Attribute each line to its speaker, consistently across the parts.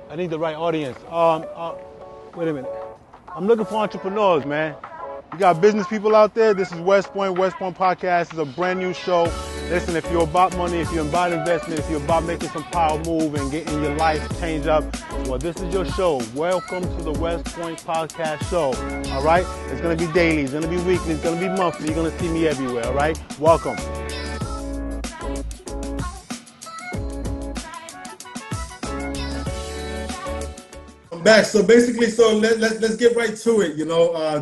Speaker 1: I need the right audience. Wait a minute. I'm looking for entrepreneurs, man. You got business people out there. This is West Point. West Point Podcast is a brand new show. Listen, if you're about money, if you're about investment, if you're about making some power move and getting your life changed up, well, this is your show. Welcome to the West Point Podcast Show. All right? It's going to be daily. It's going to be weekly. It's going to be monthly. You're going to see me everywhere. All right? Welcome.
Speaker 2: Back. So basically, let's get right to it.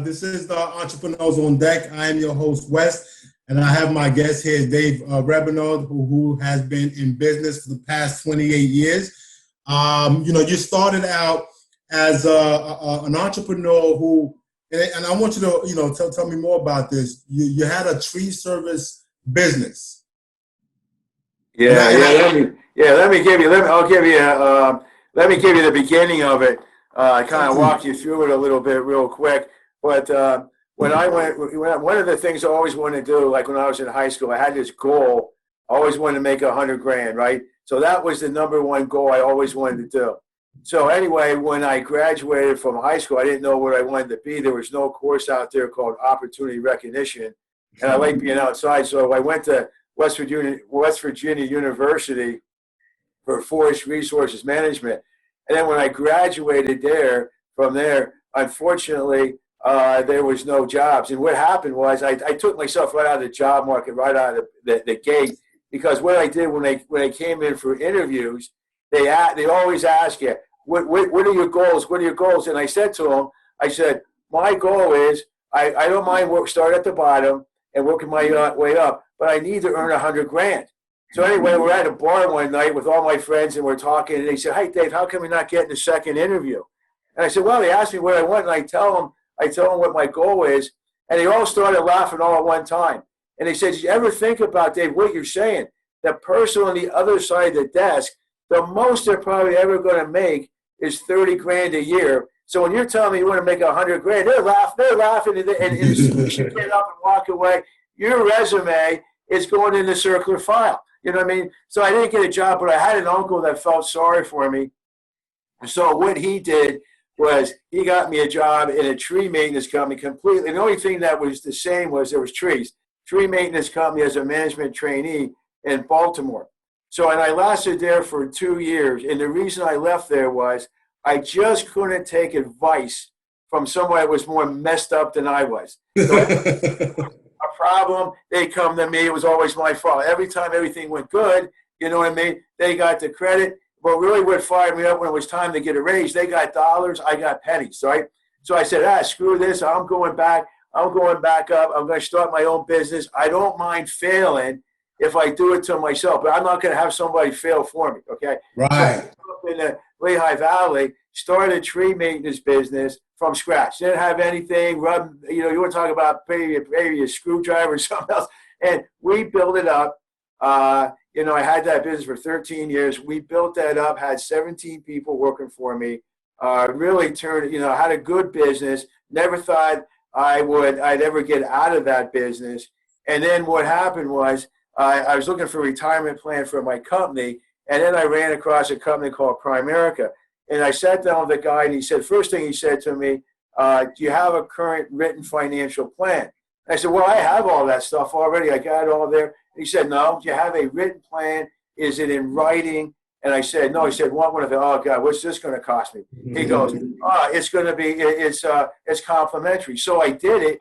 Speaker 2: This is the Entrepreneurs on Deck. I am your host, Wes, and I have my guest here, Dave Rabenold, who has been in business for the past 28 years. You started out as an entrepreneur who, and I want you to, tell me more about this. You had a tree service business.
Speaker 3: Let me give you the beginning of it. I kind of walk you through it a little bit real quick. But one of the things I always wanted to do, like when I was in high school, I had this goal. I always wanted to make $100,000, right? So that was the number one goal I always wanted to do. So anyway, when I graduated from high school, I didn't know what I wanted to be. There was no course out there called opportunity recognition, and I like being outside. So I went to West Virginia University for Forest Resources Management. And then when I graduated from there, unfortunately, there was no jobs. And what happened was I took myself right out of the job market, right out of the gate, because what I did when I came in for interviews, they always ask you, what are your goals? What are your goals? And I said to them, my goal is I don't mind start at the bottom and working my way up, but I need to earn $100,000. So anyway, we're at a bar one night with all my friends, and we're talking, and they said, "Hey, Dave, how come you're not getting a second interview?" And I said, "Well, they asked me what I want, and I tell them what my goal is," and they all started laughing all at one time. And they said, "Did you ever think about, Dave, what you're saying? The person on the other side of the desk, the most they're probably ever going to make is $30,000 a year. So when you're telling me you want to make $100,000, they're laughing, and you should get up and walk away. Your resume is going in the circular file." You know what I mean? So I didn't get a job, but I had an uncle that felt sorry for me. So what he did was he got me a job in a tree maintenance company completely. The only thing that was the same was there was trees. Tree maintenance company as a management trainee in Baltimore. So, and I lasted there for 2 years. And the reason I left there was I just couldn't take advice from someone that was more messed up than I was. So a problem, they come to me. It was always my fault. Every time everything went good, you know what I mean? They got the credit. But really what fired me up when it was time to get a raise, they got dollars, I got pennies, right? So I said, screw this. I'm going back up. I'm going to start my own business. I don't mind failing if I do it to myself, but I'm not going to have somebody fail for me, okay?
Speaker 2: Right.
Speaker 3: So in the Lehigh Valley, started a tree maintenance business from scratch. Didn't have anything. You want to talk about maybe a screwdriver or something else. And we built it up. I had that business for 13 years. We built that up, had 17 people working for me. Really turned, had a good business. Never thought I'd ever get out of that business. And then what happened was I was looking for a retirement plan for my company. And then I ran across a company called Primerica. And I sat down with the guy, and he said, first thing he said to me, do you have a current written financial plan? And I said, well, I have all that stuff already. I got it all there. And he said, no, do you have a written plan? Is it in writing? And I said, no. He said, want one of them? Oh, God, what's this going to cost me? He goes, it's going to be, it's complimentary. So I did it.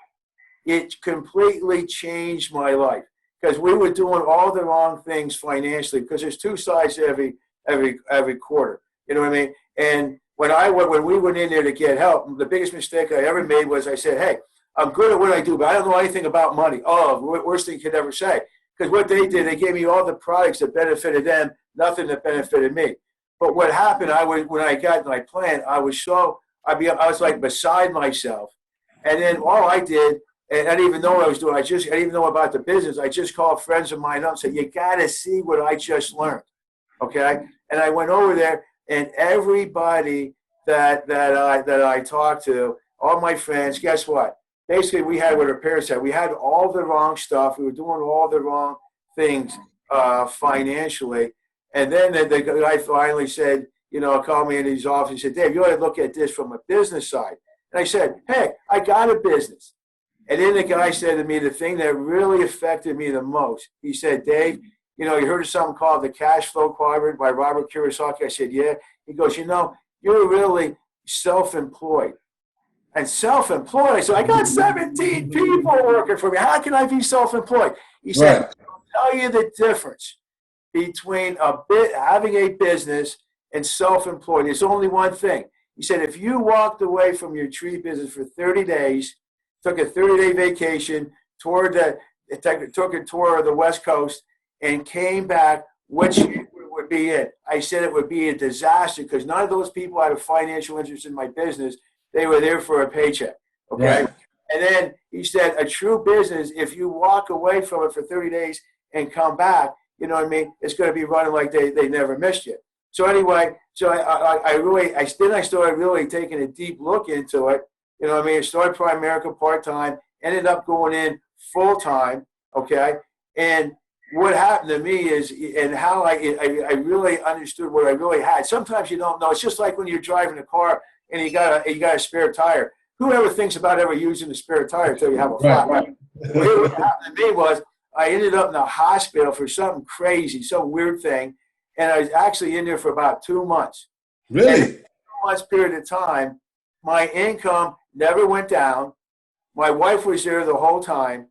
Speaker 3: It completely changed my life because we were doing all the wrong things financially because there's two sides to every quarter. You know what I mean? And when we went in there to get help, the biggest mistake I ever made was I said, hey, I'm good at what I do, but I don't know anything about money. Oh, worst thing you could ever say. Because what they did, they gave me all the products that benefited them, nothing that benefited me. But what happened, when I got my plan, I was like beside myself. And then all I did, and I didn't even know what I was doing. I didn't even know about the business. I just called friends of mine up and said, you got to see what I just learned. Okay? And I went over there, and everybody that I talked to, all my friends, guess what? Basically, we had what our parents said. We had all the wrong stuff. We were doing all the wrong things financially. And then the guy finally said, called me in his office and said, Dave, you ought to look at this from a business side. And I said, hey, I got a business. And then the guy said to me, the thing that really affected me the most, he said, Dave, you heard of something called the cash flow quadrant by Robert Kiyosaki? I said, yeah. He goes, you're really self-employed. And self-employed, I said, I got 17 people working for me. How can I be self-employed? He said, I'll tell you the difference between having a business and self-employed. There's only one thing. He said, if you walked away from your tree business for 30 days, took a 30-day vacation, took a tour of the West Coast, and came back, which would be it? I said it would be a disaster because none of those people had a financial interest in my business. They were there for a paycheck, okay? Right. And then he said, a true business, if you walk away from it for 30 days and come back, it's going to be running like they never missed you. So anyway, I started really taking a deep look into it. I started Primerica part-time, ended up going in full-time, okay? And what happened to me is, and how I really understood what I really had. Sometimes you don't know. It's just like when you're driving a car and you got a spare tire. Whoever thinks about ever using a spare tire until you have a flat? Right. Well, what happened to me was I ended up in the hospital for something crazy, some weird thing, and I was actually in there for about 2 months.
Speaker 2: Really?
Speaker 3: And in a 2 months period of time, my income never went down. My wife was there the whole time.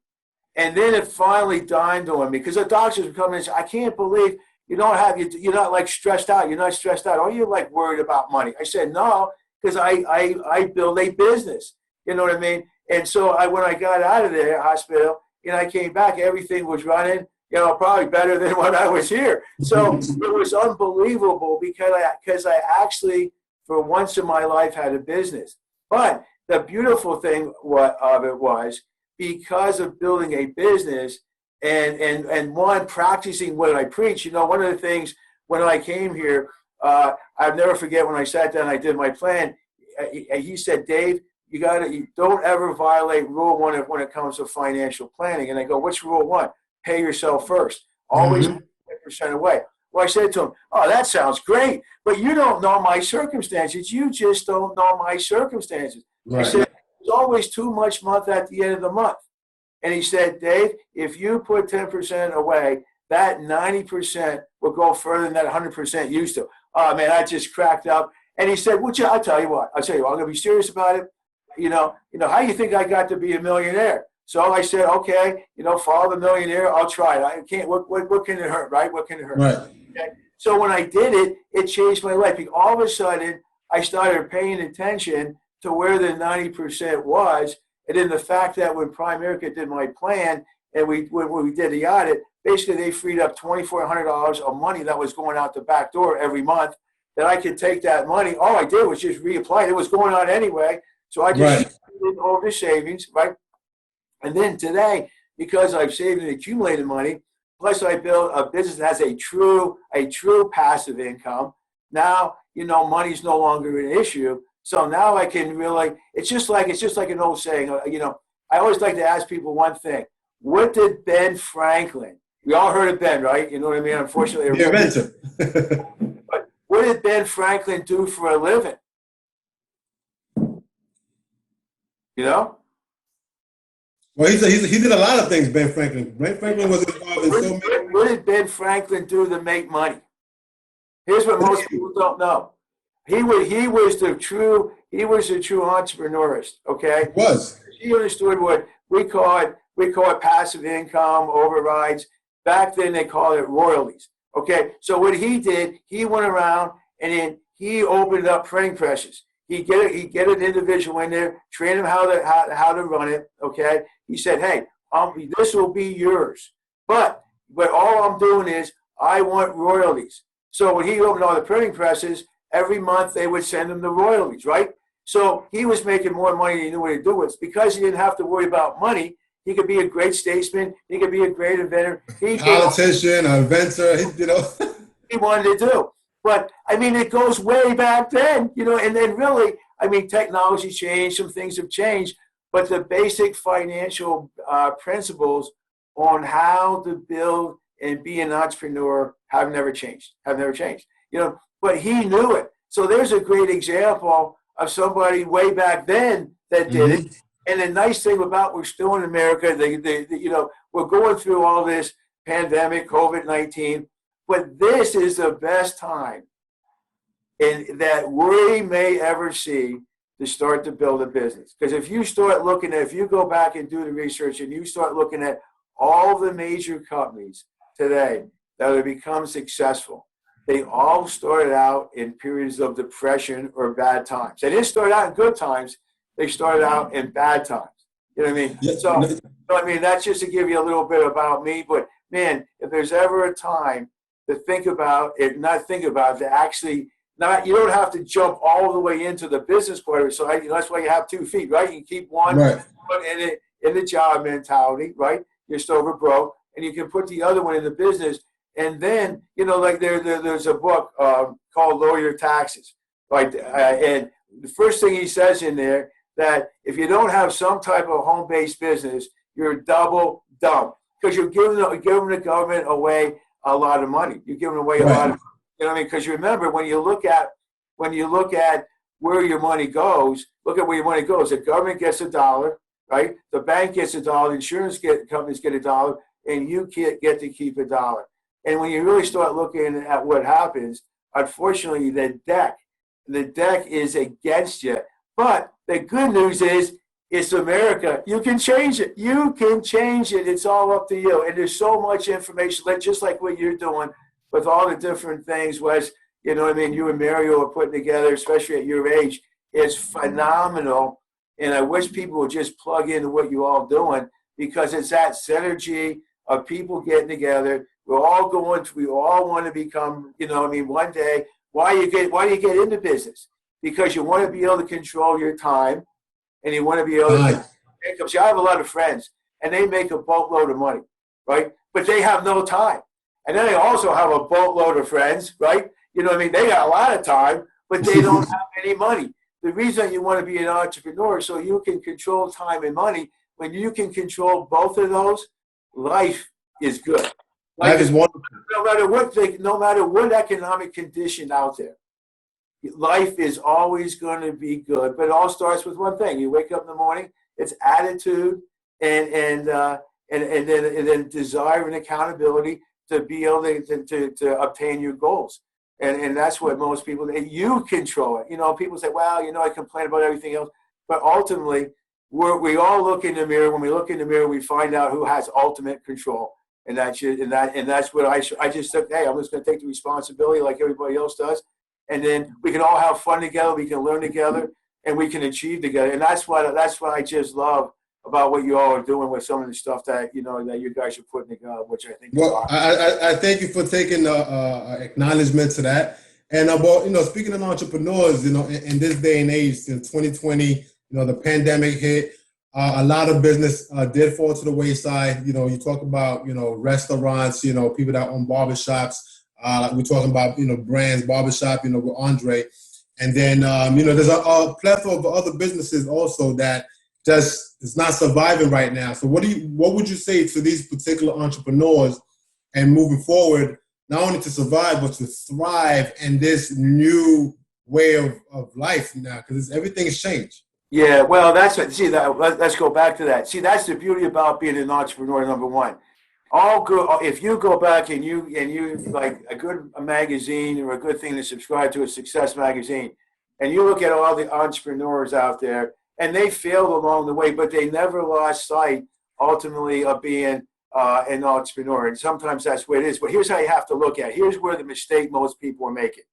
Speaker 3: And then it finally dawned on me because the doctors were coming and said, I can't believe you're not like stressed out. You're not stressed out. Are you like worried about money? I said, no, because I build a business. You know what I mean? And so when I got out of the hospital and I came back, everything was running, probably better than when I was here. So it was unbelievable because I actually, for once in my life, had a business. But the beautiful thing of it was, because of building a business and one, practicing what I preach, one of the things when I came here, I'll never forget when I sat down, I did my plan. He said, Dave, you don't ever violate rule 1 when it comes to financial planning. And I go, what's rule 1? Pay yourself first. Always 10% away. Well, I said to him, oh, that sounds great, but you don't know my circumstances. You just don't know my circumstances. Right. I said, there's always too much month at the end of the month. And he said, Dave, if you put 10% away, that 90% will go further than that 100% used to. Oh, man, I just cracked up. And he said, I'll tell you what, I'm going to be serious about it. How do you think I got to be a millionaire? So I said, okay, follow the millionaire. I'll try it. I can't, what can it hurt, right? What can it hurt?
Speaker 2: Right.
Speaker 3: Okay. So when I did it, it changed my life. All of a sudden, I started paying attention to where the 90% was. And then the fact that when Primerica did my plan and when we did the audit, basically they freed up $2,400 of money that was going out the back door every month that I could take that money. All I did was just reapply it. It was going on anyway. So I just did over the savings, right? And then today, because I've saved and accumulated money, plus I built a business that has a true passive income. Now, money's no longer an issue. So now I can really, it's just like an old saying, I always like to ask people one thing. What did Ben Franklin, we all heard of Ben, right? You know what I mean? Unfortunately.
Speaker 2: The inventor.
Speaker 3: But what did Ben Franklin do for a living?
Speaker 2: Well, he did a lot of things, Ben Franklin. Ben Franklin was involved in so many.
Speaker 3: What did Ben Franklin do to make money? Here's what most people don't know. He was the true entrepreneurist, okay?
Speaker 2: He was.
Speaker 3: He understood what we call it passive income, overrides. Back then they called it royalties. Okay. So what he did, he went around and then he opened up printing presses. He'd get an individual in there, train him how to run it. Okay. He said, hey, this will be yours. But all I'm doing is I want royalties. So when he opened all the printing presses, every month they would send him the royalties, right? So he was making more money than he knew what to do with. Because he didn't have to worry about money, he could be a great statesman. He could be a great inventor.
Speaker 2: Politician, an inventor,
Speaker 3: he wanted to do. But, it goes way back then, and then really, technology changed. Some things have changed. But the basic financial principles on how to build and be an entrepreneur have never changed. but he knew it. So there's a great example of somebody way back then that did it. And the nice thing about we're still in America, we're going through all this pandemic, COVID-19, but this is the best time that we may ever see to start to build a business. Because if you go back and do the research and you start looking at all the major companies today that have become successful, they all started out in periods of depression or bad times. They didn't start out in good times. They started out in bad times. You know what I mean?
Speaker 2: Yeah.
Speaker 3: So I mean, that's just to give you a little bit about me. But, man, if there's ever a time to think about it, to actually not, you don't have to jump all the way into the business part of it. So that's why you have 2 feet, right? You keep one foot in the job mentality, right? You're still broke, and you can put the other one in the business. And then, like there's a book called Lower Your Taxes, right? And the first thing he says in there, that if you don't have some type of home-based business, you're double dumb, because you're giving the government away a lot of money. You're giving away a lot of, because you remember when you look at where your money goes, look at where your money goes. The government gets $1, right? The bank gets $1, the insurance companies get $1, and you get to keep $1. And when you really start looking at what happens, unfortunately, the deck is against you. But the good news is, it's America. You can change it. You can change it. It's all up to you. And there's so much information, just like what you're doing with all the different things, Wes, you and Mario are putting together, especially at your age. It's phenomenal. And I wish people would just plug into what you're all doing, because it's that synergy of people getting together. We all want to become, one day. Why do you get into business? Because you want to be able to control your time, and you want to be able to income. See, I have a lot of friends, and they make a boatload of money, right? But they have no time. And then I also have a boatload of friends, right? They got a lot of time, but they don't have any money. The reason you want to be an entrepreneur is so you can control time and money. When you can control both of those, life is good.
Speaker 2: Life is wonderful.
Speaker 3: No matter what economic condition out there, life is always going to be good. But it all starts with one thing: you wake up in the morning. It's attitude and then desire and accountability to be able to obtain your goals. And that's what most people. And you control it. People say, "Well, I complain about everything else," but ultimately, we all look in the mirror. When we look in the mirror, we find out who has ultimate control. And that's what I just said. Hey, I'm just going to take the responsibility like everybody else does, and then we can all have fun together. We can learn together, and we can achieve together. And that's what I just love about what you all are doing with some of the stuff that that you guys are putting together, which I think.
Speaker 2: Well, I thank you for taking acknowledgement to that. And about speaking of entrepreneurs, in this day and age, in 2020, the pandemic hit. A lot of business did fall to the wayside. You talk about, restaurants, people that own barbershops. We're talking about, brands, barbershop, with Andre. And then, there's a plethora of other businesses also that just is not surviving right now. So what would you say to these particular entrepreneurs and moving forward, not only to survive, but to thrive in this new way of life now? Because everything's changed.
Speaker 3: Yeah, well, let's go back to that. See, that's the beauty about being an entrepreneur, number one. If you go back and you like a magazine or a good thing to subscribe to, a success magazine, and you look at all the entrepreneurs out there, and they failed along the way, but they never lost sight ultimately of being an entrepreneur. And sometimes that's what it is. But here's how you have to look at it. Here's where the mistake most people are making.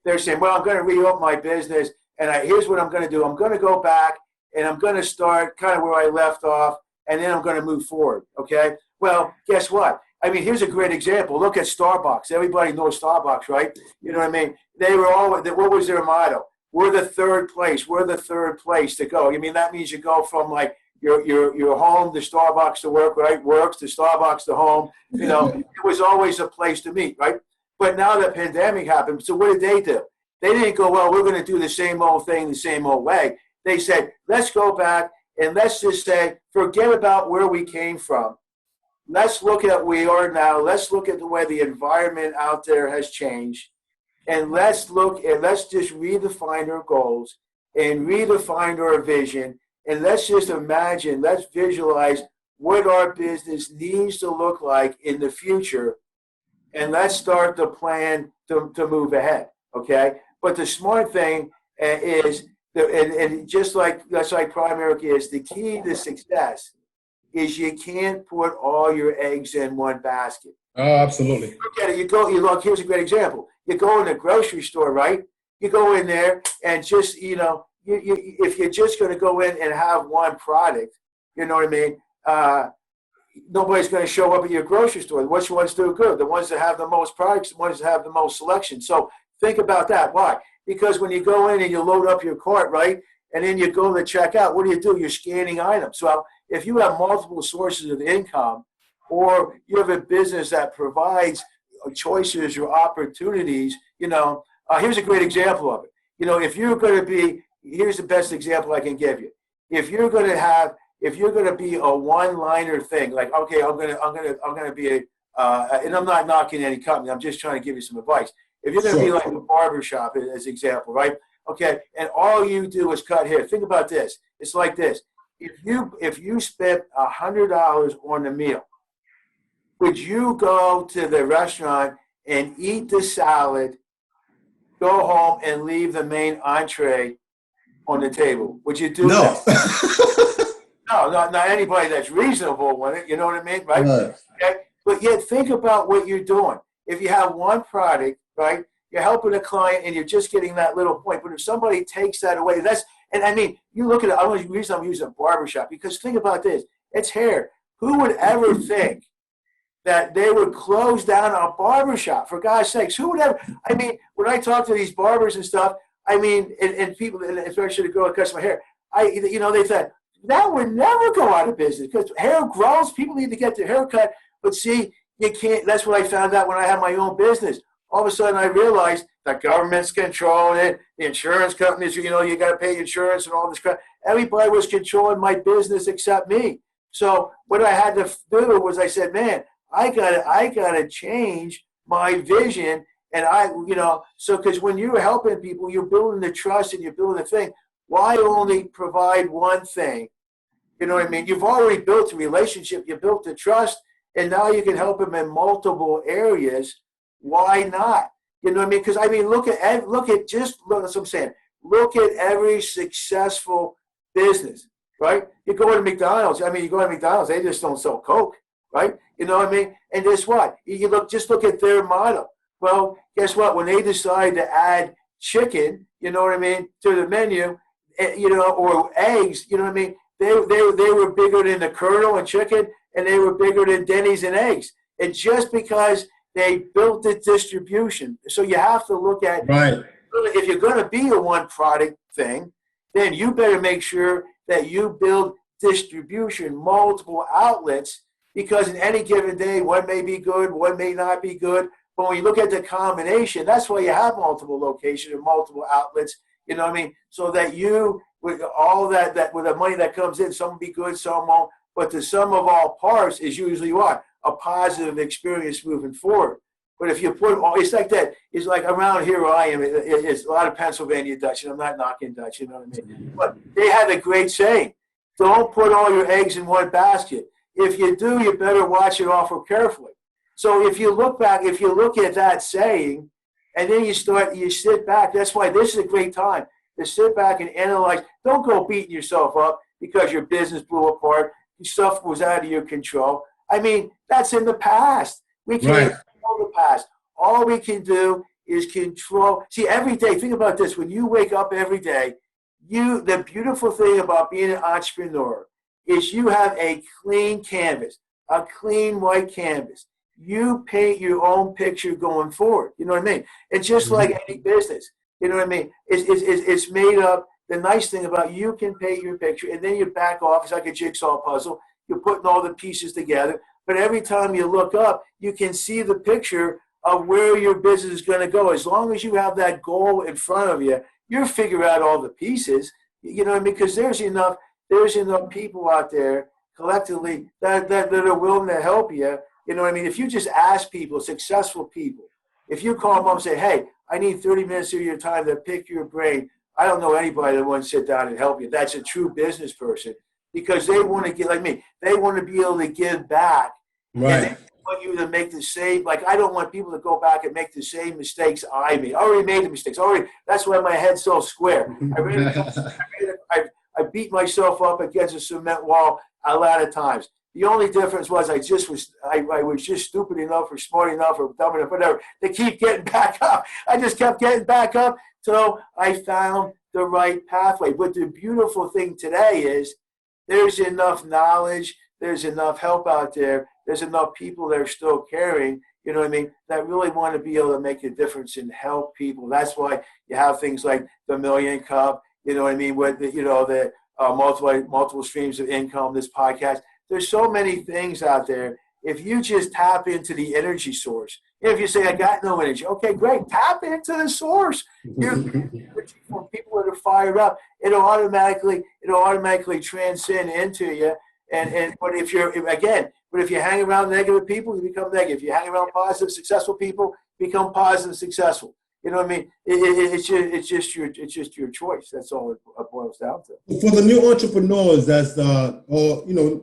Speaker 3: They're saying, well, I'm going to reopen my business. And here's what I'm going to do. I'm going to go back and I'm going to start kind of where I left off, and then I'm going to move forward, okay? Well, guess what? I mean, here's a great example. Look at Starbucks. Everybody knows Starbucks, right? You know what I mean? They were what was their motto? We're the third place. We're the third place to go. I mean, that means you go from like your home to Starbucks to work, right? Works to Starbucks to home. It was always a place to meet, right? But now the pandemic happened. So what did they do? They didn't go, well, we're going to do the same old thing the same old way. They said, let's go back and let's just say, forget about where we came from. Let's look at where we are now. Let's look at the way the environment out there has changed. and let's just redefine our goals and redefine our vision. And let's just imagine, let's visualize what our business needs to look like in the future. And let's start the plan to move ahead. Okay. But the smart thing is, and just like Primerica is, the key to success is you can't put all your eggs in one basket.
Speaker 2: Oh, absolutely.
Speaker 3: Look at it. You look, here's a great example. You go in the grocery store, right? You go in there and just, if you're just going to go in and have one product, you know what I mean? Nobody's going to show up at your grocery store. Which ones do good? The ones that have the most products, the ones that have the most selection. So think about that. Why? Because when you go in and you load up your cart, right, and then you go to check out, what do? You're scanning items. So if you have multiple sources of income, or you have a business that provides choices or opportunities, here's a great example of it. If you're going to be, here's the best example I can give you. If you're going to be a one-liner thing, like, okay, I'm going to be and I'm not knocking any company. I'm just trying to give you some advice. If you're going to be like a barbershop, as an example, right? Okay, and all you do is cut hair. Think about this. It's like this. If you spent $100 on the meal, would you go to the restaurant and eat the salad, go home and leave the main entree on the table? Would you do that? No, not anybody that's reasonable with it. You know what I mean, right? Okay? But yet think about what you're doing. If you have one product, right, you're helping a client and you're just getting that little point. But if somebody takes that away, you look at it, the reason I'm using a barbershop, because think about this. It's hair. Who would ever think that they would close down a barbershop, for God's sakes? Who would ever? When I talk to these barbers and stuff, and people, and especially the girl that cuts my hair, they said, that would never go out of business because hair grows. People need to get their hair cut. But see, you can't. That's what I found out when I had my own business. All of a sudden, I realized the government's controlling it. The insurance companies, you got to pay insurance and all this crap. Everybody was controlling my business except me. So what I had to do was I said, man, I gotta change my vision. And because when you're helping people, you're building the trust and you're building the thing. Why only provide one thing? You know what I mean? You've already built a relationship. You built the trust, and now you can help them in multiple areas. Why not? You know what I mean? Because look at that's what I'm saying. Look at every successful business, right? You go to McDonald's. They just don't sell Coke, right? You know what I mean? And guess what? Just look at their model. Well, guess what? When they decide to add chicken, you know what I mean, to the menu, or eggs, you know what I mean? They were bigger than the Colonel and chicken, and they were bigger than Denny's and eggs. And just because they built the distribution, so you have to look at, right. If you're going to be a one product thing, then you better make sure that you build distribution, multiple outlets, because in any given day, one may be good, one may not be good. But when you look at the combination, that's why you have multiple locations and multiple outlets. You know what I mean? So that you, with all that with the money that comes in, some will be good, some won't. But the sum of all parts is usually what? A positive experience moving forward. But if you put all, it's like that. It's like around here where I am, it's a lot of Pennsylvania Dutch, and I'm not knocking Dutch, you know what I mean? But they had a great saying: don't put all your eggs in one basket. If you do, you better watch it awful carefully. So if you look at that saying, and then you sit back, that's why this is a great time to sit back and analyze. Don't go beating yourself up because your business blew apart, stuff was out of your control. That's in the past. We can't control the past. All we can do is control. See, every day, think about this. When you wake up every day, the beautiful thing about being an entrepreneur is you have a clean canvas, a clean white canvas. You paint your own picture going forward. You know what I mean? It's just like any business. You know what I mean? It's made up. The nice thing about you can paint your picture, and then you back off. It's like a jigsaw puzzle. You're putting all the pieces together. But every time you look up, you can see the picture of where your business is going to go. As long as you have that goal in front of you, you'll figure out all the pieces. You know what I mean? Because there's enough people out there collectively that are willing to help you. You know what I mean? If you just ask people, successful people, if you call them up and say, hey, I need 30 minutes of your time to pick your brain. I don't know anybody that wants to sit down and help you. That's a true business person, because they want to get, like me, they want to be able to give back.
Speaker 2: Right.
Speaker 3: And they want you to make the same, like, I don't want people to go back and make the same mistakes I made. I already made the mistakes. That's why my head's so square. I beat myself up against a cement wall a lot of times. The only difference was I was just stupid enough or smart enough or dumb enough, whatever, to keep getting back up. I just kept getting back up till I found the right pathway. But the beautiful thing today is there's enough knowledge, there's enough help out there, there's enough people that are still caring, you know what I mean, that really want to be able to make a difference and help people. That's why you have things like the Million Cup, you know what I mean, with the multiple streams of income, this podcast. There's so many things out there. If you just tap into the energy source, if you say, I got no energy, okay, great, tap into the source. You're energy from people that are fired up. It'll automatically transcend into you. But if you hang around negative people, you become negative. If you hang around positive, successful people, become positive, successful. You know what I mean? It's just your choice. That's all it boils down to.
Speaker 2: For the new entrepreneurs,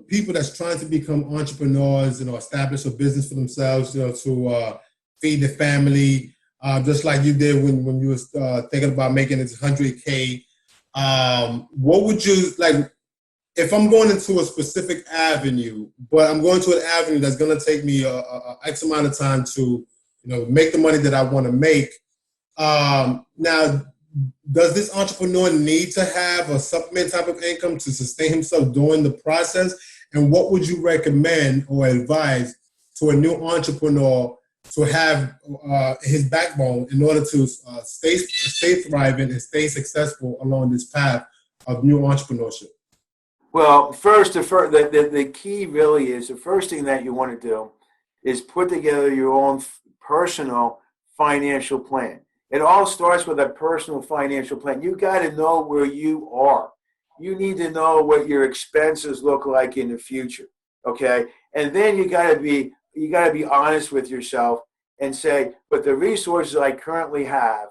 Speaker 2: people that's trying to become entrepreneurs, establish a business for themselves, to feed the family, just like you did when you was thinking about making it 100K. What would you like? If I'm going into a specific avenue, but I'm going to an avenue that's going to take me a X amount of time to, make the money that I want to make. Now, does this entrepreneur need to have a supplement type of income to sustain himself during the process? And what would you recommend or advise to a new entrepreneur to have his backbone in order to stay thriving and stay successful along this path of new entrepreneurship?
Speaker 3: Well, first, the key really is the first thing that you want to do is put together your own personal financial plan. It all starts with a personal financial plan. You got to know where you are. You need to know what your expenses look like in the future, okay? And then you got to be honest with yourself and say, but the resources I currently have,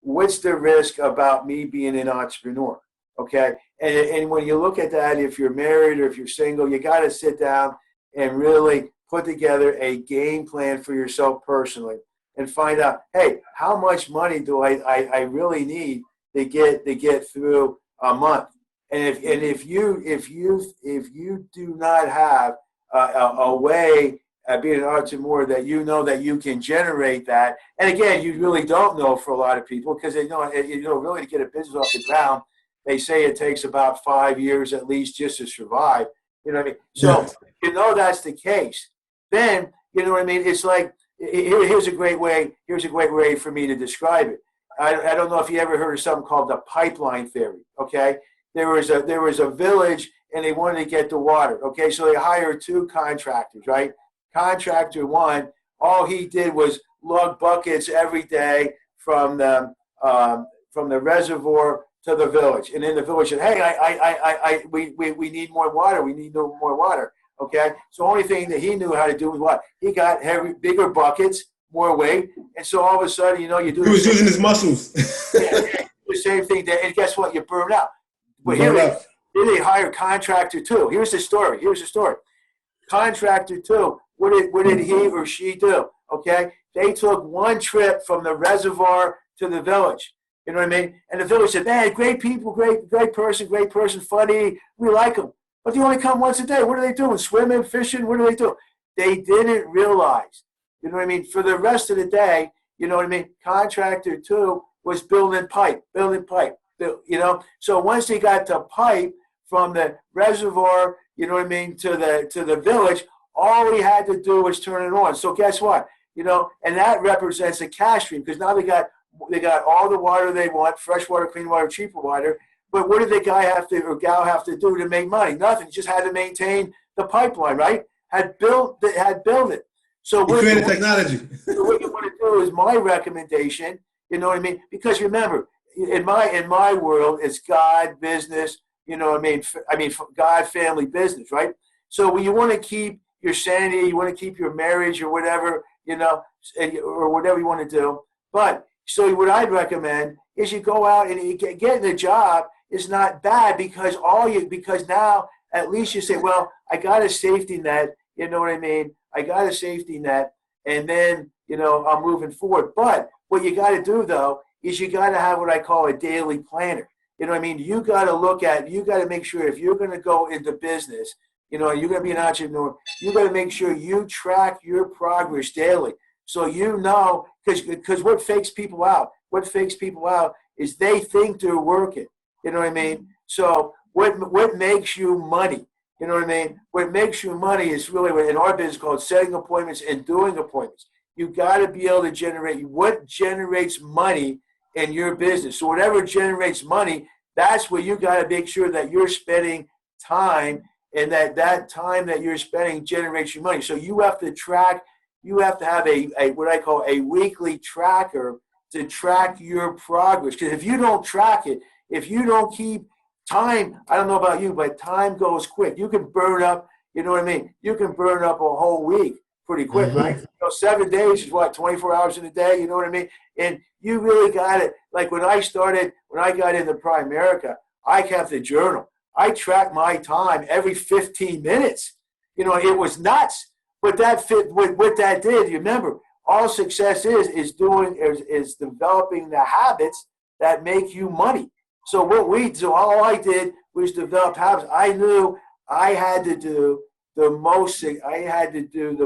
Speaker 3: what's the risk about me being an entrepreneur, okay? And when you look at that, if you're married or if you're single, you got to sit down and really put together a game plan for yourself personally. And find out, hey, how much money do I really need to get through a month? And if you do not have a way of being an entrepreneur that you know that you can generate that, and again, you really don't know for a lot of people, because really to get a business off the ground, they say it takes about 5 years at least just to survive. You know what I mean? So that's the case. Then you know what I mean. It's like. Here's a great way for me to describe it. I don't know if you ever heard of something called the pipeline theory. Okay, there was a village and they wanted to get the water. Okay, so they hired two contractors. Right, contractor one, all he did was lug buckets every day from the reservoir to the village, and then the village said, "Hey, we need more water. We need more water." Okay, so the only thing that he knew how to do was what? He got bigger buckets, more weight, and so all of a sudden, you do.
Speaker 2: He was using his muscles.
Speaker 3: The same thing, and guess what? You burn out. But here they hire contractor two. Here's the story. Contractor two. What did he or she do? Okay, they took one trip from the reservoir to the village. You know what I mean? And the village said, "Man, great people, great person, funny. We like them." But they only come once a day. What are they doing? Swimming, fishing? What do they do? They didn't realize, you know what I mean? For the rest of the day, you know what I mean? Contractor two was building pipe. So once they got the pipe from the reservoir, you know what I mean, to the village, all he had to do was turn it on. So guess what? And that represents a cash stream, because now they got all the water they want, fresh water, clean water, cheaper water. But what did the guy gal have to do to make money? Nothing. Just had to maintain the pipeline, right? Had built it. So
Speaker 2: he created technology.
Speaker 3: So what you want to do is my recommendation. You know what I mean? Because remember, in my world, it's God, business. You know what I mean? God, family, business, right? So when you want to keep your sanity, you want to keep your marriage or whatever, or whatever you want to do. But So what I'd recommend is you go out and getting a job is not bad because now at least you say, well, I got a safety net. You know what I mean? I got a safety net, and then, I'm moving forward. But what you got to do, though, is you got to have what I call a daily planner. You know what I mean? You got to make sure if you're going to go into business, you're going to be an entrepreneur, you got to make sure you track your progress daily. So because what fakes people out is they think they're working. You know what I mean? So what makes you money? You know what I mean? What makes you money is really what in our business called setting appointments and doing appointments. You got to be able to generate what generates money in your business. So whatever generates money, that's where you got to make sure that you're spending time, and that time that you're spending generates your money. So you have to track. You have to have a what I call a weekly tracker to track your progress. Because if you don't track it, if you don't keep time, I don't know about you, but time goes quick. You can burn up, you know what I mean? You can burn up a whole week pretty quick, right? 7 days is 24 hours in a day, you know what I mean? And you really got it. Like when I got into Primerica, I kept a journal. I tracked my time every 15 minutes. It was nuts. But what that did, you remember, all success is developing the habits that make you money. So all I did was develop habits. I knew I had to do the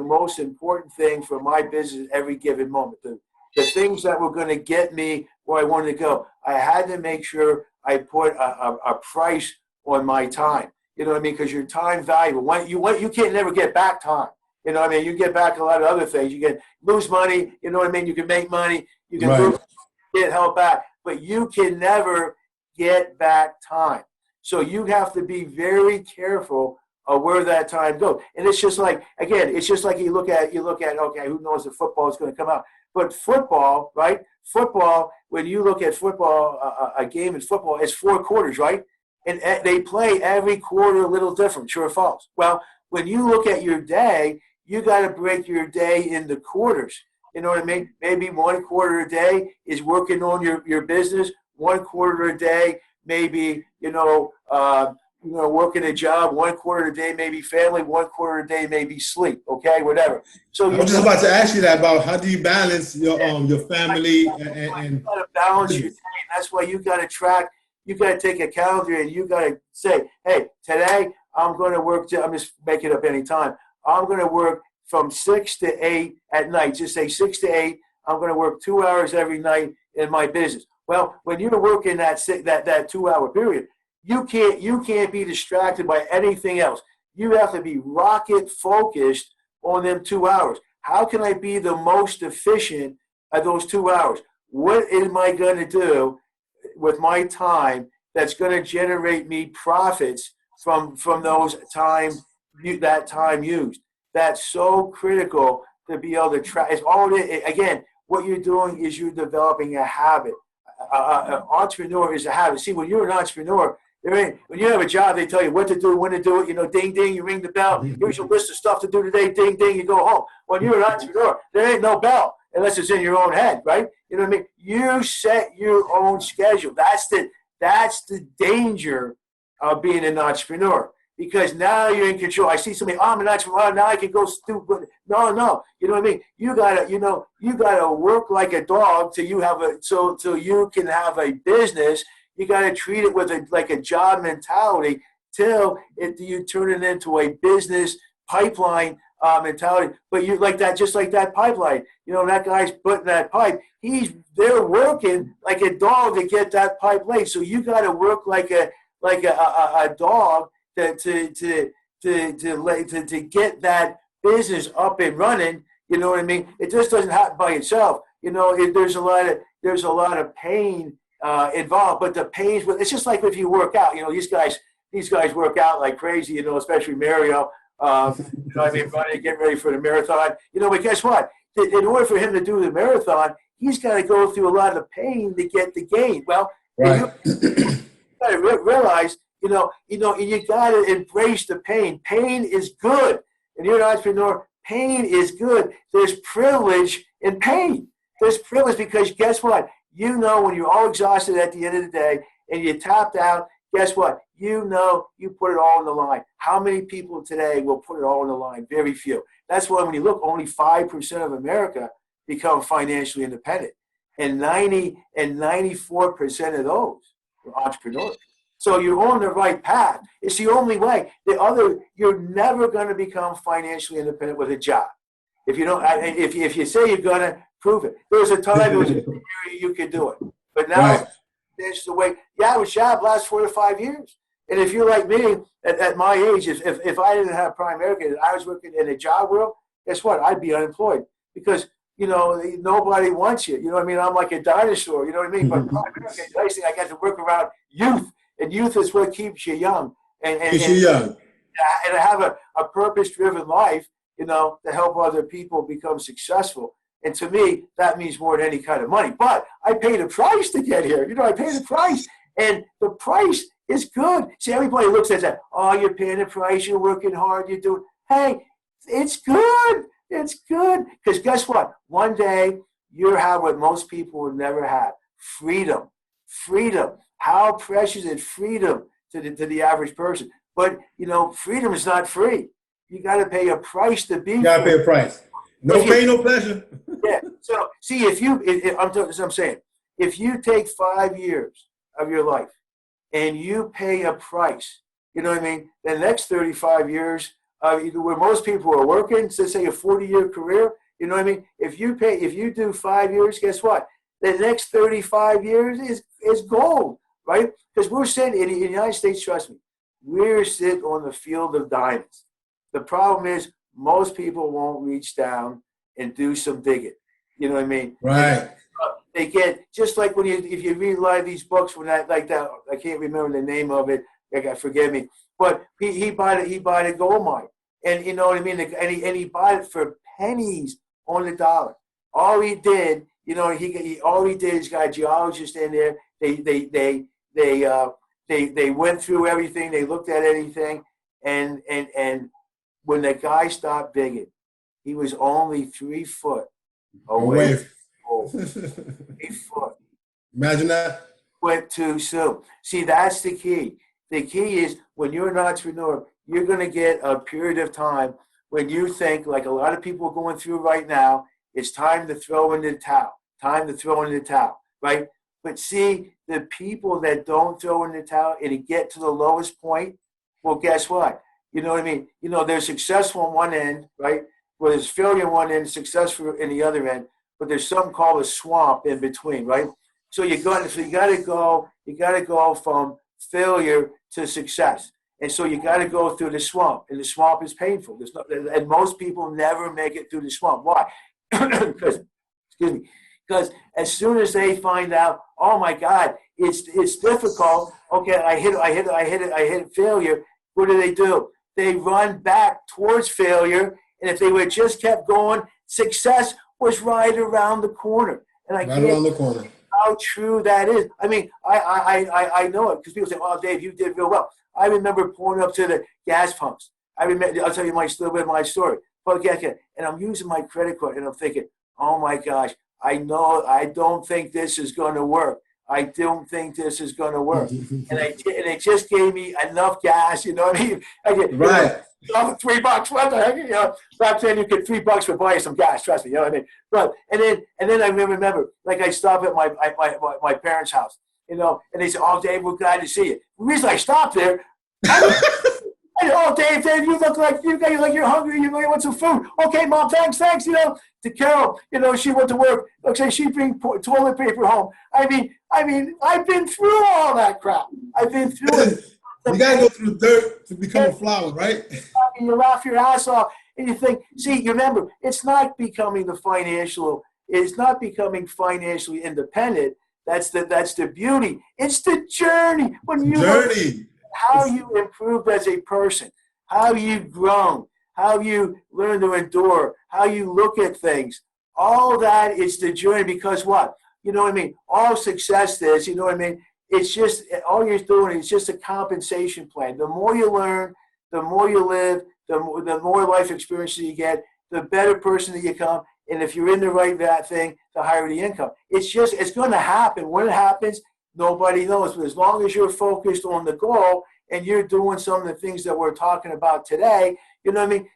Speaker 3: most important thing for my business at every given moment. The things that were going to get me where I wanted to go. I had to make sure I put a price on my time. You know what I mean? Because your time valuable. You can't never get back time. You know what I mean? You get back a lot of other things. You can lose money. You know what I mean? You can make money. You can lose, get held back. But you can never get back time. So you have to be very careful of where that time goes. And it's just like, again, you look at, okay, who knows if football is going to come out. But football, right? Football, when you look at football, a game in football, it's 4 quarters, right? And they play every quarter a little different, true or false. Well, when you look at your day, you got to break your day into quarters. You know what I mean? Maybe 1 quarter a day is working on your business. 1 quarter a day, maybe, working a job. 1 quarter a day, maybe family. 1 quarter a day, maybe sleep. Okay, whatever. So
Speaker 2: I was just about to ask you that about how do you balance your family and
Speaker 3: you got to balance your day. That's why you got to track. You got to take a calendar and you got to say, hey, today I'm going to work. I'm just making it up any time. I'm going to work from 6 to 8 at night. Just say 6 to 8. I'm going to work 2 hours every night in my business. Well, when you're working that 2 hour period, you can't be distracted by anything else. You have to be rocket focused on them 2 hours. How can I be the most efficient at those 2 hours? What am I going to do with my time that's going to generate me profits from those time used? That's so critical to be able to track. Again, what you're doing is you're developing a habit. An entrepreneur is a habit. See, when you're an entrepreneur, when you have a job, they tell you what to do, when to do it. Ding, ding, you ring the bell. Here's your list of stuff to do today. Ding, ding, you go home. When you're an entrepreneur, there ain't no bell unless it's in your own head, right? You know what I mean? You set your own schedule. That's the danger of being an entrepreneur. Because now you're in control. I see somebody, I'm an entrepreneur, now I can go stupid. No. You know what I mean? You gotta work like a dog till you can have a business. You gotta treat it with like a job mentality till you turn it into a business pipeline mentality. But you like that, just like that pipeline. That guy's putting that pipe. They're working like a dog to get that pipe laid. So you gotta work like a dog to get that business up and running. You know what I mean? It just doesn't happen by itself. There's a lot of pain involved, but the pains, it's just like if you work out. These guys work out like crazy. Especially Mario. Running, getting ready for the marathon. But guess what? In order for him to do the marathon, he's got to go through a lot of pain to get the gain. Well, right. You got to realize. You got to embrace the pain. Pain is good. And you're an entrepreneur, pain is good. There's privilege in pain. There's privilege because guess what? You know when you're all exhausted at the end of the day and you're tapped out, guess what? You know you put it all on the line. How many people today will put it all on the line? Very few. That's why when you look, only 5% of America become financially independent. And 94% of those are entrepreneurs. So you're on the right path. It's the only way. You're never going to become financially independent with a job. If you don't, if you say you're going to, prove it. There was a time it was a period you could do it, but now it's the way. The average job lasts 4 to 5 years. And if you're like me at my age, if I didn't have Primerica and I was working in a job world, guess what? I'd be unemployed because nobody wants you. You know what I mean? I'm like a dinosaur. You know what I mean? But Primerica, the nice thing, I got to work around youth, and youth is what keeps you young. And I have a purpose-driven life, to help other people become successful. And to me, that means more than any kind of money. But I paid a price to get here. I paid a price, and the price is good. See, everybody looks at that. Oh, you're paying a price. You're working hard. You're doing. Hey, it's good. It's good because guess what? One day you'll have what most people will never have: freedom. Freedom. How precious is freedom to the average person? But freedom is not free. You got to pay a price to be. You
Speaker 2: got to pay a price. No pain, no pleasure.
Speaker 3: Yeah. So see, I'm saying, if you take 5 years of your life and you pay a price, you know what I mean? The next 35 years, where most people are working, so say a 40-year career, you know what I mean? If you do 5 years, guess what? The next 35 years is gold, right? Because we're sitting in the United States, trust me, we're sitting on the field of diamonds. The problem is most people won't reach down and do some digging. You know what I mean?
Speaker 2: Right.
Speaker 3: They get just like if you read a lot of these books when that I can't remember the name of it. Forgive me. But he bought a gold mine, and you know what I mean. And he bought it for pennies on the dollar. All he did, all he did is got a geologist in there. They went through everything. They looked at anything, and when the guy stopped digging, he was only 3 foot away. 3 foot.
Speaker 2: Imagine that.
Speaker 3: Went too soon. See, that's the key. The key is when you're an entrepreneur, you're going to get a period of time when you think, like a lot of people are going through right now, it's time to throw in the towel. Time to throw in the towel, right? But see, the people that don't throw in the towel and get to the lowest point, well, guess what? You know what I mean? They're successful on one end, right? Well, there's failure on one end, successful in the other end, but there's something called a swamp in between, right? So you got to go from failure to success. And so you got to go through the swamp, and the swamp is painful. And most people never make it through the swamp. Why? Because as soon as they find out, oh my God, it's difficult. Okay, I hit failure. What do? They run back towards failure. And if they would just kept going, success was right around the corner. And I can't
Speaker 2: around the corner.
Speaker 3: How true that is. I mean, I know it because people say, "Oh, Dave, you did real well." I remember pulling up to the gas pumps. I'll tell you a little bit of my story. And I'm using my credit card, and I'm thinking, "Oh my gosh, I don't think this is going to work. I don't think this is going to work." and it just gave me enough gas. You know what I mean?
Speaker 2: Right.
Speaker 3: $3. What the heck? Back then you get $3 for buying some gas. Trust me. You know what I mean? But and then I remember, like I stopped at my parents' house. And they said, "Oh, Dave, we're glad to see you." The reason I stopped there, "Oh, Dave, you look like you're hungry. You want some food?" "Okay, Mom, thanks. To Carol, she went to work. Looks like she bring toilet paper home. I mean, I've been through all that crap. I've been through it.
Speaker 2: You gotta go through dirt to become a flower, right?
Speaker 3: You laugh your ass off, and you think, see, you remember, it's not becoming financially independent. That's the beauty. It's the journey. How you improved as a person, how you've grown, how you learn to endure, how you look at things. All that is the journey because what? You know what I mean? All success is, you know what I mean? It's just, all you're doing is just a compensation plan. The more you learn, the more you live, the more life experiences you get, the better person that you become. And if you're in the right that thing, the higher the income. It's going to happen. When it happens, nobody knows. But as long as you're focused on the goal and you're doing some of the things that we're talking about today, you know what I mean?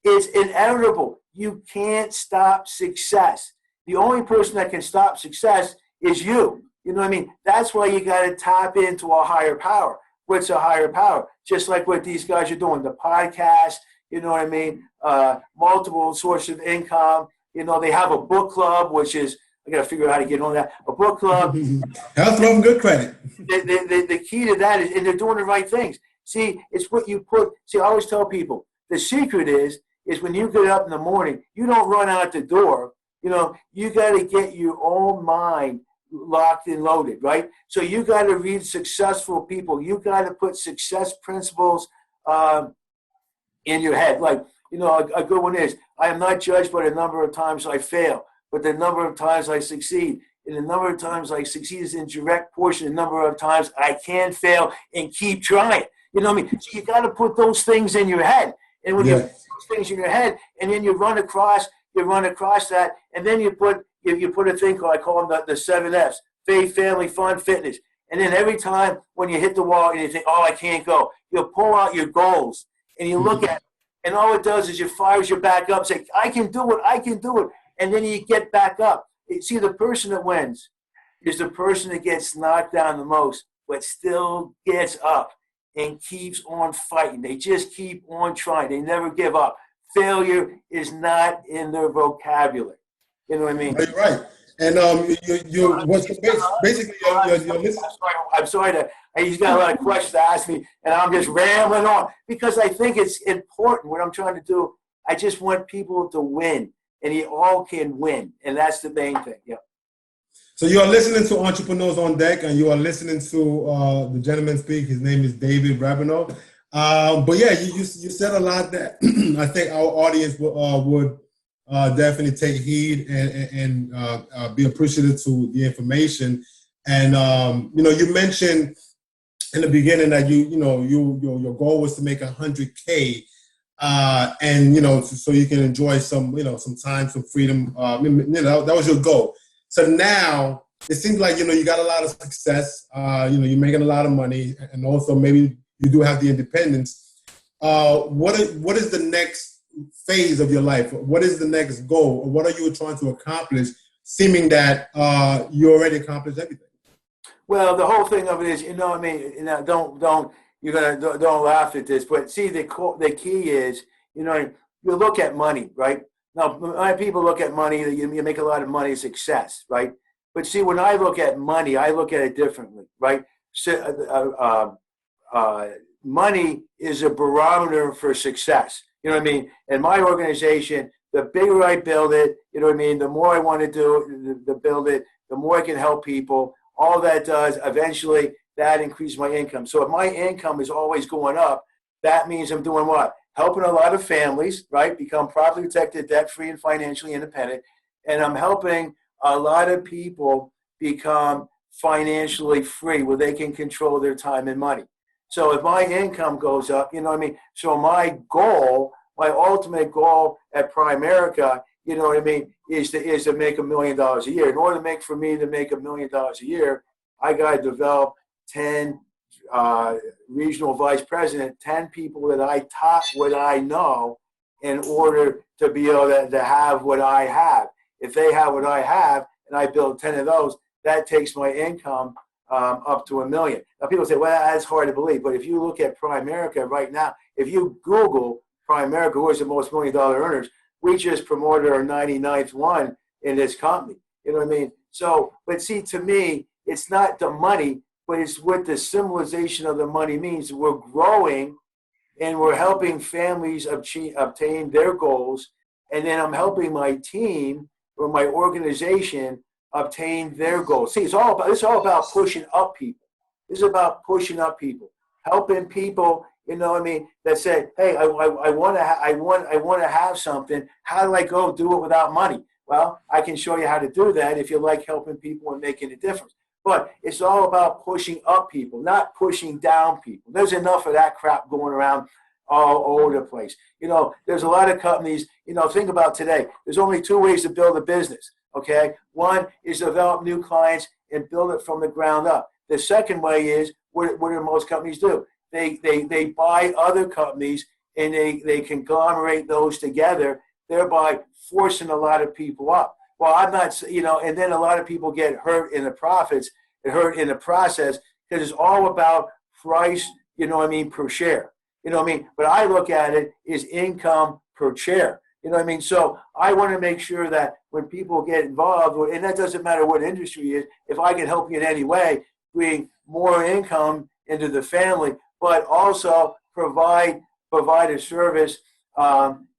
Speaker 3: It's inevitable. You can't stop success. The only person that can stop success is you. You know what I mean? That's why you got to tap into a higher power. What's a higher power? Just like what these guys are doing, the podcast, you know what I mean? Multiple sources of income. You know, they have a book club, which is, I got to figure out how to get on that. A book club.
Speaker 2: I'll throw them good credit.
Speaker 3: The key to that is, and they're doing the right things. See, it's what you put. See, I always tell people, the secret is when you get up in the morning, you don't run out the door. You know, you got to get your own mind locked and loaded, right? So you got to read successful people. You got to put success principles in your head. Like, you know, a good one is, I am not judged by the number of times I fail, but the number of times I succeed. And the number of times I succeed is in direct portion the number of times I can fail and keep trying. You know what I mean? So you got to put those things in your head. And when you put those things in your head, and then you run across that, and then you put a thing called, I call them the 7 F's: faith, family, fun, fitness. And then every time when you hit the wall and you think, oh, I can't go, you'll pull out your goals and you look at it, and all it does is it fires you back up, say, I can do it. And then you get back up. See, the person that wins is the person that gets knocked down the most, but still gets up and keeps on fighting. They just keep on trying. They never give up. Failure is not in their vocabulary. You know what I mean?
Speaker 2: You're right. And basically you're listening.
Speaker 3: I'm sorry that he's got a lot of questions to ask me, and I'm just rambling on because I think it's important. What I'm trying to do, I just want people to win, and you all can win, and that's the main thing. Yeah.
Speaker 2: So you are listening to Entrepreneurs on Deck, and you are listening to the gentleman speak. His name is David Rabenold. But yeah, you said a lot that I think our audience would definitely take heed and be appreciative to the information. And you know, you mentioned in the beginning that your goal was to make $100K, and you know, so you can enjoy some time, some freedom. That was your goal. So now it seems like you got a lot of success. You're making a lot of money, and also maybe you do have the independence. What is the next phase of your life? What is the next goal? Or what are you trying to accomplish, seeming that you already accomplished everything? Well, the whole thing of it is, don't laugh at this, but see, the key is, you look at money, right? Now, people look at money, you make a lot of money, success, right? But see, when I look at money, I look at it differently, right? So, money is a barometer for success. You know what I mean? In my organization, the bigger I build it, you know what I mean, the more I want to do to build it, the more I can help people. All that does, eventually, that increases my income. So if my income is always going up, that means I'm doing what? Helping a lot of families, right, become properly protected, debt-free, and financially independent. And I'm helping a lot of people become financially free where they can control their time and money. So if my income goes up, you know what I mean? So my ultimate goal at Primerica, you know what I mean, is to make $1 million a year. In order for me to make $1 million a year, I got to develop 10 regional vice president, 10 people that I taught what I know in order to be able to have what I have. If they have what I have and I build 10 of those, that takes my income up to $1 million. Now people say, well, that's hard to believe. But if you look at Primerica right now, if you Google Primerica, who is the most $1 million earners, we just promoted our 99th one in this company. You know what I mean? So, but see, to me, it's not the money, but it's what the symbolization of the money means. We're growing and we're helping families obtain their goals. And then I'm helping my team or my organization obtain their goals. See, it's all about pushing up people. This is about pushing up people, helping people, you know what I mean, that say, hey, I want to have something. How do I go do it without money? Well, I can show you how to do that if you like helping people and making a difference. But it's all about pushing up people, not pushing down people. There's enough of that crap going around
Speaker 3: all over the place. There's a lot of companies, think about today. There's only two ways to build a business, okay? One is develop new clients and build it from the ground up. The second way is, what do most companies do? They buy other companies and they conglomerate those together, thereby forcing a lot of people up. Well, I'm not, and then a lot of people get hurt in the profits, hurt in the process, because it's all about price, per share. But I look at it as income per share. So I want to make sure that when people get involved, and that doesn't matter what industry it is, if I can help you in any way, bring more income into the family, but also provide a service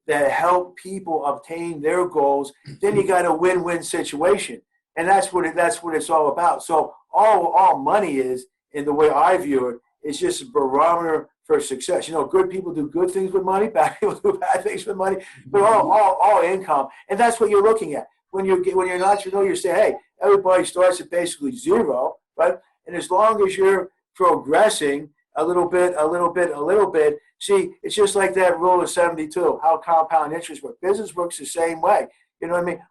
Speaker 3: that help people obtain their goals, then you got a win-win situation. And that's what it's all about. So all money is, in the way I view it, is just a barometer for success. Good people do good things with money, bad people do bad things with money, but all income. And that's what you're looking at. When you're an entrepreneur, you say, hey, everybody starts at basically zero, right? And as long as you're progressing a little bit, see, it's just like that rule of 72, how compound interest works. Business works the same way.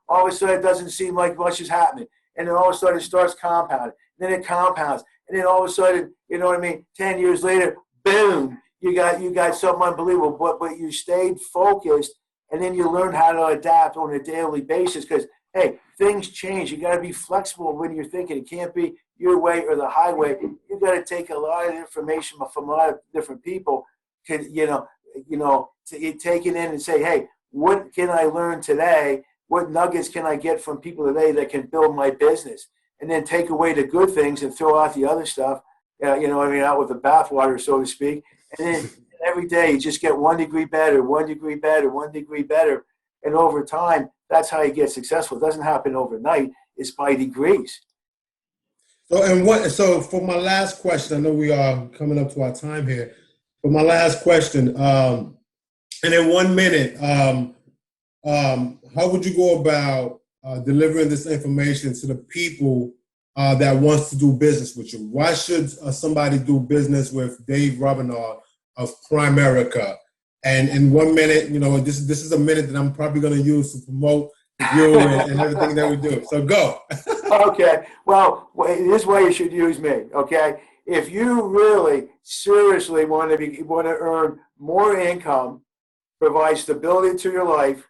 Speaker 3: All of a sudden, it doesn't seem like much is happening. And then all of a sudden, it starts compounding. Then it compounds. And then all of a sudden, 10 years later, boom, you got something unbelievable. But you stayed focused, and then you learn how to adapt on a daily basis because, hey, things change. You got to be flexible when you're thinking. It can't be your way or the highway. You got to take a lot of information from a lot of different people, to take it in and say, hey, what can I learn today? What nuggets can I get from people today that can build my business? And then take away the good things and throw out the other stuff, out with the bathwater, so to speak. And then every day you just get 1 degree better, 1 degree better, 1 degree better. And over time, that's how you get successful. It doesn't happen overnight. It's by degrees.
Speaker 2: So for my last question, I know we are coming up to our time here. For my last question, and in 1 minute, how would you go about delivering this information to the people that wants to do business with you? Why should somebody do business with Dave Rabenold of Primerica? And in 1 minute, this is a minute that I'm probably going to use to promote you and everything that we do. So go.
Speaker 3: Okay. Well, this is why you should use me. Okay. If you really seriously want to earn more income, provide stability to your life,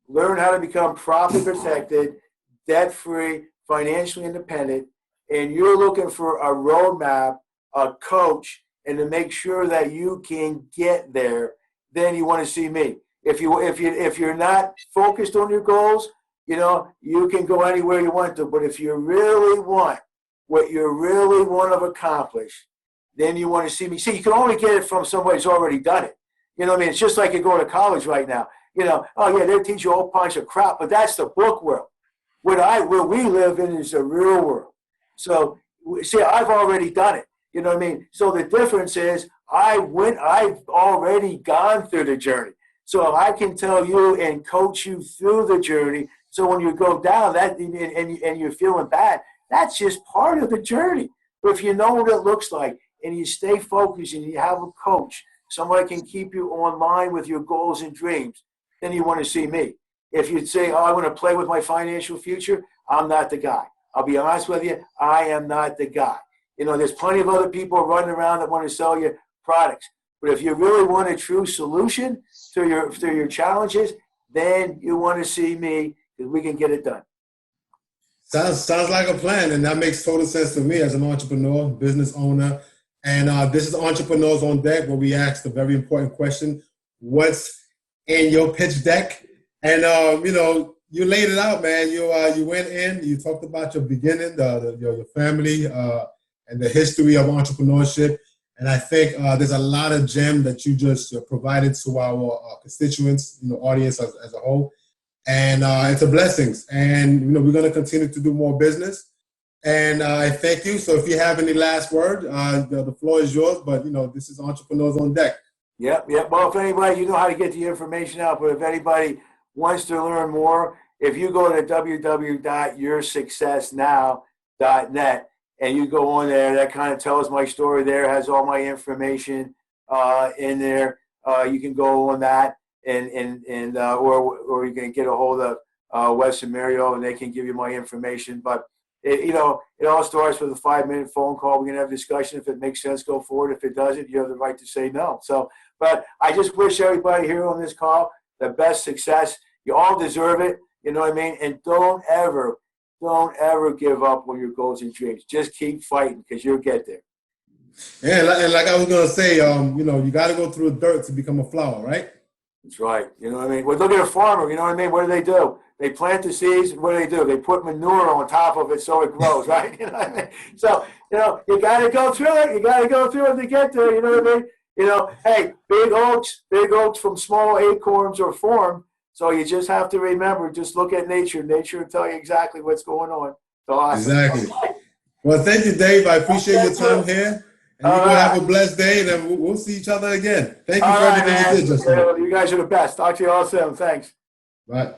Speaker 3: learn how to become profit protected, debt-free, financially independent, and you're looking for a roadmap, a coach, and to make sure that you can get there, then you want to see me. If you're not focused on your goals, you can go anywhere you want to. But if you really want what you really want to accomplish, then you want to see me. See, you can only get it from somebody who's already done it. It's just like you go to college right now. Oh yeah, they teach you a whole bunch of crap, but that's the book world. Where we live in is the real world. So, see, I've already done it. So the difference is I've already gone through the journey. So I can tell you and coach you through the journey. So when you go down that and you're feeling bad, that's just part of the journey. But if you know what it looks like and you stay focused and you have a coach, somebody can keep you on line with your goals and dreams, then you want to see me. If you say, I want to play with my financial future, I'm not the guy. I'll be honest with you, I am not the guy. There's plenty of other people running around that want to sell you products. But if you really want a true solution to your challenges, then you want to see me because we can get it done.
Speaker 2: Sounds like a plan, and that makes total sense to me as an entrepreneur, business owner. And this is Entrepreneurs on Deck, where we ask the very important question, what's in your pitch deck? And, you laid it out, man. You went in, you talked about your beginning, your family, and the history of entrepreneurship. And I think there's a lot of gem that you just provided to our constituents, audience as a whole. And it's a blessing. And, we're going to continue to do more business. And I thank you. So if you have any last word, the floor is yours. But, this is Entrepreneurs on Deck.
Speaker 3: Yep. Well, if anybody, you know how to get the information out. But if anybody wants to learn more, if you go to www.yoursuccessnow.net and you go on there, that kind of tells my story there, has all my information in there. you can go on that or you can get a hold of Wes and Mario, and they can give you my information. But it all starts with a 5-minute phone call. We can have a discussion. If it makes sense, go forward. If it doesn't, you have the right to say no. So, but I just wish everybody here on this call the best success. You all deserve it. You know what I mean? And don't ever give up on your goals and dreams. Just keep fighting, because you'll get there.
Speaker 2: Yeah, and like I was gonna say, you got to go through the dirt to become a flower, right?
Speaker 3: That's right. You know what I mean? Well, look at a farmer. You know what I mean? What do? They plant the seeds. What do? They put manure on top of it so it grows, right? You know what I mean? So, you got to go through it. You got to go through it to get there. You know what I mean? Hey, big oaks from small acorns are formed. So you just have to remember, just look at nature. Nature will tell you exactly what's going on. So awesome.
Speaker 2: Exactly. Well, thank you, Dave. I appreciate your time here. And you're going to have a blessed day, and then we'll see each other again. Thank you for everything you did, Justin.
Speaker 3: You guys are the best. Talk to you all soon. Thanks.
Speaker 2: Bye.